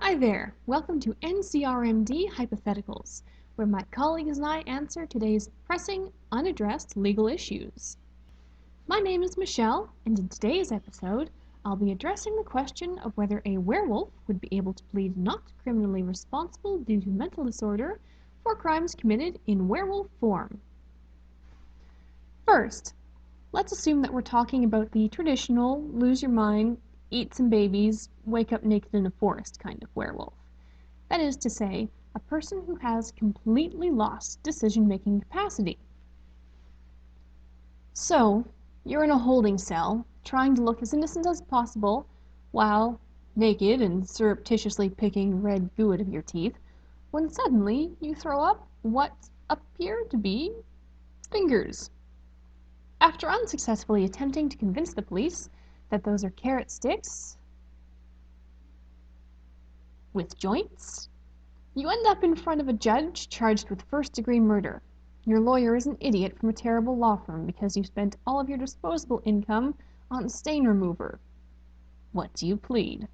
Hi there! Welcome to NCRMD Hypotheticals, where my colleagues and I answer today's pressing, unaddressed legal issues. My name is Michelle, and in today's episode, I'll be addressing the question of whether a werewolf would be able to plead not criminally responsible due to mental disorder for crimes committed in werewolf form. First, let's assume that we're talking about the traditional lose your mind, eat some babies, wake up naked in a forest kind of werewolf. That is to say, a person who has completely lost decision-making capacity. So, you're in a holding cell, trying to look as innocent as possible, while naked and surreptitiously picking red goo out of your teeth, when suddenly you throw up what appear to be fingers. After unsuccessfully attempting to convince the police that those are carrot sticks with joints, you end up in front of a judge charged with first-degree murder. Your lawyer is an idiot from a terrible law firm because you spent all of your disposable income on stain remover. What do you plead?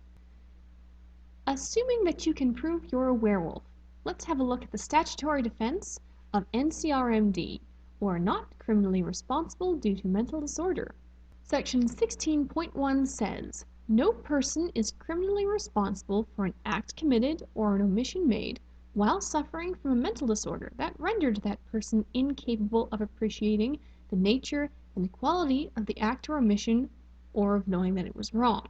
Assuming that you can prove you're a werewolf, let's have a look at the statutory defense of NCRMD, or not criminally responsible due to mental disorder. Section 16.1 says, no person is criminally responsible for an act committed or an omission made while suffering from a mental disorder that rendered that person incapable of appreciating the nature and quality of the act or omission, or of knowing that it was wrong.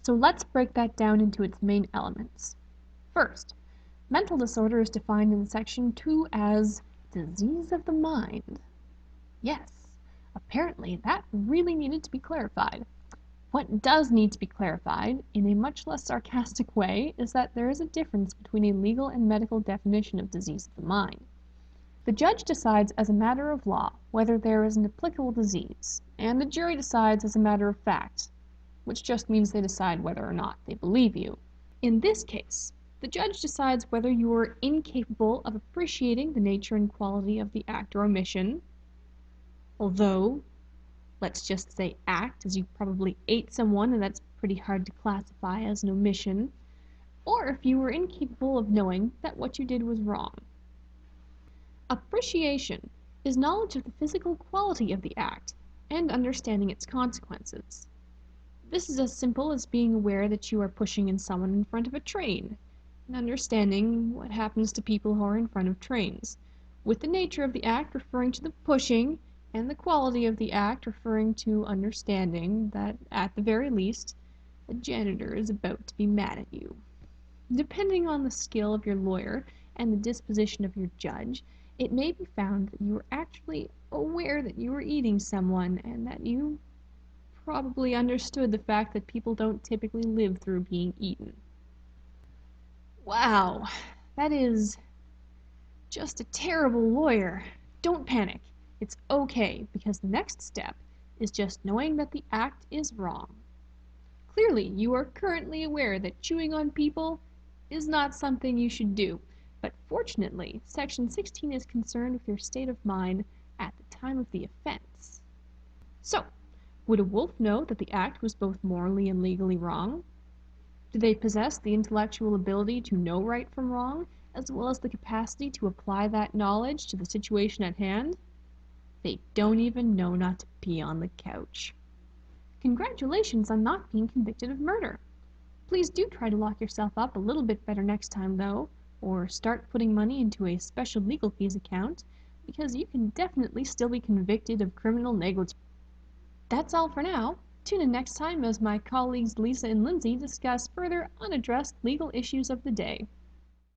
So let's break that down into its main elements. First, mental disorder is defined in Section 2 as disease of the mind. Yes. Apparently, that really needed to be clarified. What does need to be clarified, in a much less sarcastic way, is that there is a difference between a legal and medical definition of disease of the mind. The judge decides as a matter of law whether there is an applicable disease, and the jury decides as a matter of fact, which just means they decide whether or not they believe you. In this case, the judge decides whether you are incapable of appreciating the nature and quality of the act or omission, although, let's just say act, as you probably ate someone and that's pretty hard to classify as an omission, or if you were incapable of knowing that what you did was wrong. Appreciation is knowledge of the physical quality of the act and understanding its consequences. This is as simple as being aware that you are pushing someone in front of a train, and understanding what happens to people who are in front of trains, with the nature of the act referring to the pushing and the quality of the act referring to understanding that, at the very least, the janitor is about to be mad at you. Depending on the skill of your lawyer and the disposition of your judge, it may be found that you were actually aware that you were eating someone and that you probably understood the fact that people don't typically live through being eaten. Wow, that is just a terrible lawyer. Don't panic. It's okay, because the next step is just knowing that the act is wrong. Clearly, you are currently aware that chewing on people is not something you should do, but fortunately, Section 16 is concerned with your state of mind at the time of the offense. So, would a wolf know that the act was both morally and legally wrong? Do they possess the intellectual ability to know right from wrong, as well as the capacity to apply that knowledge to the situation at hand? They don't even know not to pee on the couch. Congratulations on not being convicted of murder. Please do try to lock yourself up a little bit better next time, though, or start putting money into a special legal fees account, because you can definitely still be convicted of criminal negligence. That's all for now. Tune in next time as my colleagues Lisa and Lindsay discuss further unaddressed legal issues of the day.